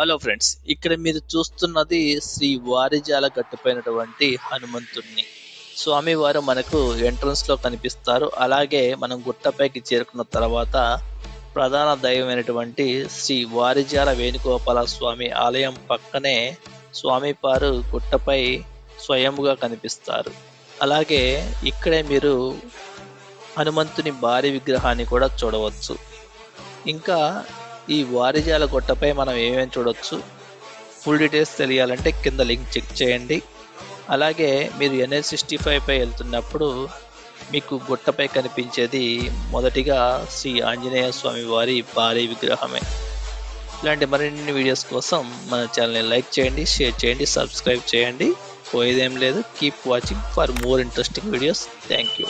Hello friends, ఇక్కడ మీరు చూస్తున్నది శ్రీ వారిజాల గట్టుపైనటువంటి హనుమంతుడిని. స్వామివారు మనకు ఎంట్రన్స్ లో కనిపిస్తారు. అలాగే మనం గుట్టపైకి చేరుకున్న తర్వాత ప్రధాన దైవమైనటువంటి శ్రీ వారిజాల వేణుగోపాల స్వామి ఆలయం పక్కనే స్వామివారు గుట్టపై స్వయంగా కనిపిస్తారు. అలాగే ఇక్కడే మీరు హనుమంతుని భారీ విగ్రహాన్ని కూడా చూడవచ్చు. ఇంకా ఈ వారిజాల గుట్టపై మనం ఏమేమి చూడొచ్చు, ఫుల్ డీటెయిల్స్ తెలియాలంటే కింద లింక్ చెక్ చేయండి. అలాగే మీరు NH65 పై వెళ్తున్నప్పుడు మీకు గుట్టపై కనిపించేది మొదటిగా శ్రీ ఆంజనేయ స్వామి వారి భారీ విగ్రహమే. ఇలాంటి మరిన్ని వీడియోస్ కోసం మన ఛానల్ని లైక్ చేయండి, షేర్ చేయండి, సబ్స్క్రైబ్ చేయండి. పోయేదేం లేదు. Keep watching for more interesting videos. Thank you.